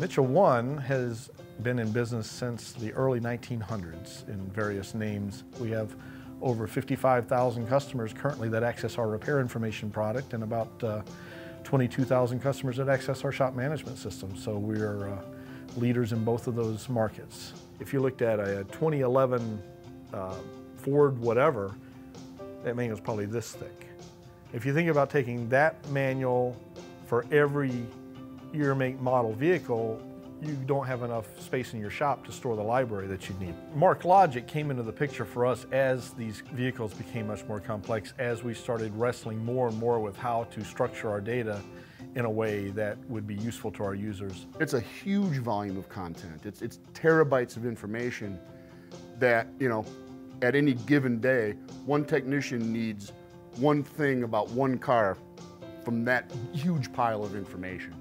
Mitchell1 has been in business since the early 1900s in various names. We have over 55,000 customers currently that access our repair information product and about 22,000 customers that access our shop management system. So we are leaders in both of those markets. If you looked at a 2011 Ford whatever, that manual is probably this thick. If you think about taking that manual for every year, make, model vehicle, you don't have enough space in your shop to store the library that you need. MarkLogic came into the picture for us as these vehicles became much more complex, as we started wrestling more and more with how to structure our data in a way that would be useful to our users. It's a huge volume of content. It's terabytes of information that, at any given day, one technician needs one thing about one car from that huge pile of information.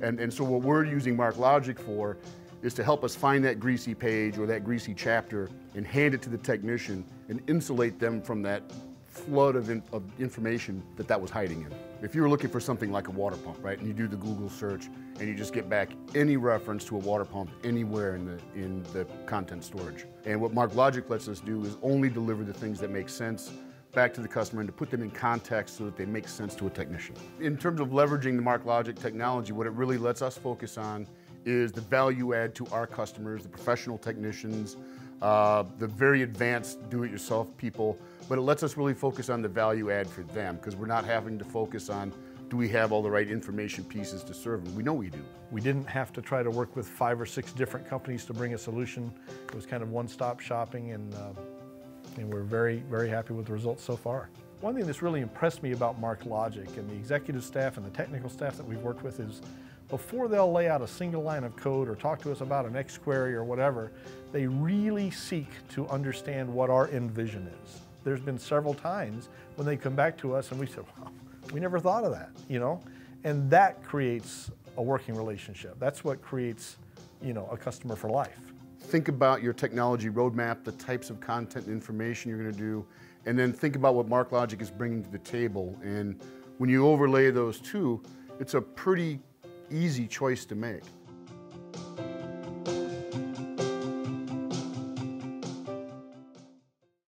And so what we're using MarkLogic for is to help us find that greasy page or that greasy chapter and hand it to the technician and insulate them from that flood of information that was hiding in. If you're looking for something like a water pump, right, and you do the Google search and you just get back any reference to a water pump anywhere in the content storage. And what MarkLogic lets us do is only deliver the things that make sense back to the customer and to put them in context so that they make sense to a technician. In terms of leveraging the MarkLogic technology, what it really lets us focus on is the value add to our customers, the professional technicians, the very advanced do-it-yourself people, but it lets us really focus on the value add for them because we're not having to focus on, do we have all the right information pieces to serve them? We know we do. We didn't have to try to work with 5 or 6 different companies to bring a solution. It was kind of one-stop shopping, and we're very, very happy with the results so far. One thing that's really impressed me about MarkLogic and the executive staff and the technical staff that we've worked with is before they'll lay out a single line of code or talk to us about an X query or whatever, they really seek to understand what our end vision is. There's been several times when they come back to us and we say, well, we never thought of that, And that creates a working relationship. That's what creates, a customer for life. Think about your technology roadmap, the types of content and information you're going to do, and then think about what MarkLogic is bringing to the table. And when you overlay those two, it's a pretty easy choice to make.